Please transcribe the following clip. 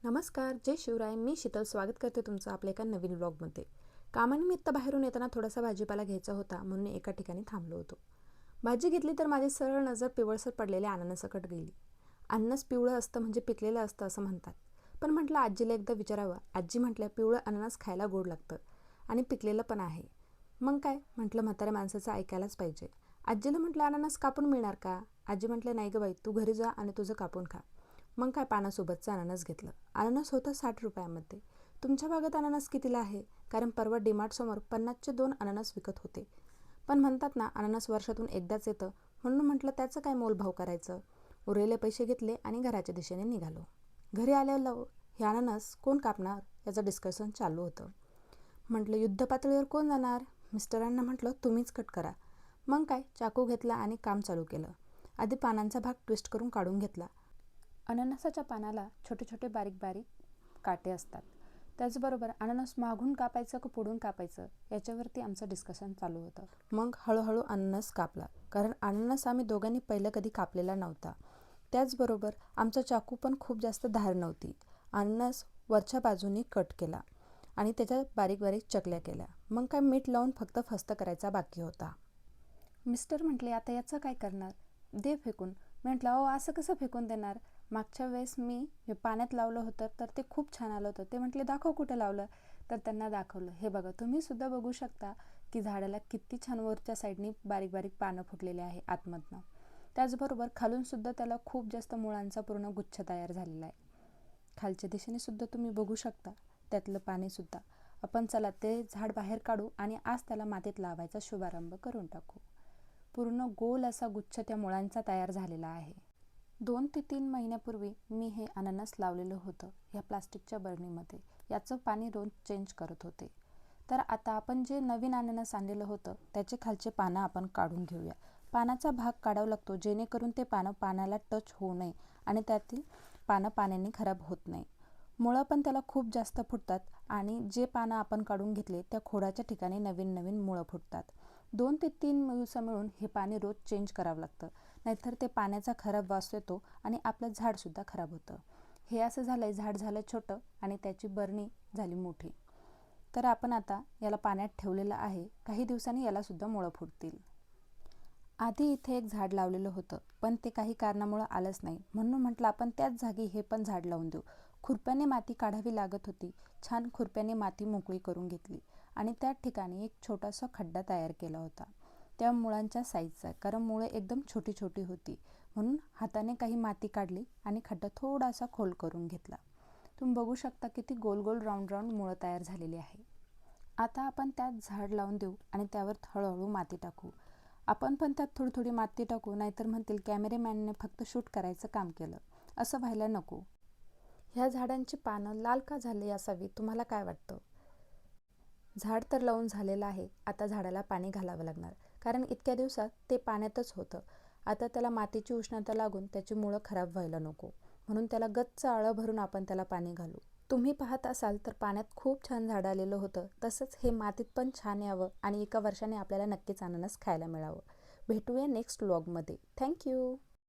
नमस्कार, जय शिवराय. मी शीतल स्वागत करते तुमचं आपल्या एका नवीन व्लॉगमध्ये. कामानिमित्त बाहेरून येताना थोडासा भाजीपाला घ्यायचा होता म्हणून एका ठिकाणी थांबलो होतो. भाजी घेतली तर माझी सरळ नजर पिवळसर पडलेल्या अननसाकडे गेली. अननस पिवळं असतं म्हणजे पिकलेलं असतं असं म्हणतात. पण म्हटलं आजीला एकदा विचारावं. आजी म्हटल्या पिवळं अननस खायला गोड लागतं आणि पिकलेलं पण आहे. मग काय म्हटलं, म्हाताऱ्या माणसाचं ऐकायलाच पाहिजे. आजीला म्हटलं अननस कापून मिळणार का? आजी म्हटल्या नाही गं बाई, तू घरी जा आणि तुझं कापून खा. मग काय पानासोबतचं अननस घेतलं. अननस होतं 60 रुपयामध्ये. तुमच्या भागात अननस कितीला आहे? कारण परवा डीमार्टसमोर 50चे 2 अननस विकत होते. पण म्हणतात ना, अननस वर्षातून एकदाच येतं, म्हणून म्हटलं त्याचं काय मोलभाव करायचं. उरलेले पैसे घेतले आणि घराच्या दिशेने निघालो. घरी आल्यावर हे अननस कोण कापणार याचं डिस्कशन चालू होतं. म्हटलं युद्धपातळीवर कोण जाणार? मिस्टरांना म्हटलं तुम्हीच कट करा. मग काय चाकू घेतला आणि काम चालू केलं. आधी पानांचा भाग ट्विस्ट करून काढून घेतला. अननसाच्या पानाला छोटे छोटे बारीक बारीक काटे असतात. त्याचबरोबर अननस मागून कापायचं का पुढून कापायचं याच्यावरती आमचं डिस्कशन चालू होतं. मग हळूहळू अननस कापला, कारण अननस आम्ही दोघांनी पहिलं कधी कापलेला नव्हता. त्याचबरोबर आमचा चाकू पण खूप जास्त धार नव्हती. अननस वरच्या बाजूनी कट केला आणि त्याच्या बारीक बारीक चकल्या केल्या. मग काय मीठ लावून फक्त फस्त करायचा बाकी होता. मिस्टर म्हटले आता याचं काय करणार? दे फेकून. म्हटलं अहो असं कसं फेकून देणार? मागच्या वेळेस मी हे पाण्यात लावलं होतं तर ते खूप छान आलं होतं. ते म्हटले दाखव कुठं लावलं. तर त्यांना दाखवलं. हे बघा, तुम्ही सुद्धा बघू शकता की झाडाला किती छान वरच्या साईडनी बारीक बारीक पानं फुटलेले आहे आतमधनं. त्याचबरोबर खालून सुद्धा त्याला खूप जास्त मुळांचा पूर्ण गुच्छ तयार झालेला आहे. खालच्या दिशेने सुद्धा तुम्ही बघू शकता त्यातलं पाणीसुद्धा. आपण चला ते झाड बाहेर काढू आणि आज त्याला मातीत लावायचा शुभारंभ करून टाकू. पूर्ण गोल असा गुच्छ त्या मुळांचा तयार झालेला आहे. 2 ते 3 महिन्यापूर्वी मी हे अननस लावलेलं होतं ह्या प्लास्टिकच्या बरणीमध्ये. याचं पाणी रोज चेंज करत होते. तर आता आपण जे नवीन अननस आणलेलं होतं त्याचे खालचे पानं आपण काढून घेऊया. पानाचा भाग काढावा लागतो जेणेकरून ते पानं पाण्याला टच होऊ नये आणि त्यातील पानं पाण्याने खराब होत नाही. मुळं पण त्याला खूप जास्त फुटतात आणि जे पानं आपण काढून घेतले त्या खोडाच्या ठिकाणी नवीन नवीन मुळं फुटतात. 2 ते 3 दिवस मिळून हे पाणी रोज चेंज करावं लागतं. नाहीतर ते पाण्याचा खराब वास येतो आणि आपलं झाडसुद्धा खराब होतं. हे असं झालंय, झाड झालं छोटं आणि त्याची बरणी झाली मोठी. तर आपण आता याला पाण्यात ठेवलेलं आहे. काही दिवसांनी यालासुद्धा मुळं फुटतील. आधी इथे एक झाड लावलेलं होतं, पण ते काही कारणामुळं आलंच नाही. म्हणून म्हटलं आपण त्याच जागी हे पण झाड लावून देऊ. खुरप्याने माती काढावी लागत होती. छान खुरप्याने माती मोकळी करून घेतली आणि त्या ठिकाणी एक छोटासा खड्डा तयार केला होता. त्या मुळांच्या साईजचा, कारण मुळे एकदम छोटी छोटी होती. म्हणून हाताने काही माती काढली आणि खड्डा थोडासा खोल करून घेतला. तुम्ही बघू शकता किती गोल गोल राऊंड राऊंड मुळं तयार झालेली आहे. आता आपण त्यात झाड लावून देऊ आणि त्यावर हळूहळू माती टाकू. आपण पण त्यात थोडी थोडी माती टाकू, नाहीतर म्हणतील कॅमेरेमॅनने फक्त शूट करायचं काम केलं. असं व्हायला नको. ह्या झाडांची पानं लाल का झाली असावी, तुम्हाला काय वाटतं? झाड तर लावून झालेलं आहे. आता झाडाला पाणी घालावं लागणार, कारण इतक्या दिवसात ते पाण्यातच होतं. आता त्याला मातीची उष्णता लागून त्याची मुळं खराब व्हायला नको, म्हणून त्याला गच्च आळं भरून आपण त्याला पाणी घालू. तुम्ही पाहत असाल तर पाण्यात खूप छान झाड आलेलं होतं. तसंच हे मातीत पण छान यावं आणि एका वर्षाने आपल्याला नक्कीच अननस खायला मिळावं. भेटूया नेक्स्ट व्लॉगमध्ये. थँक्यू.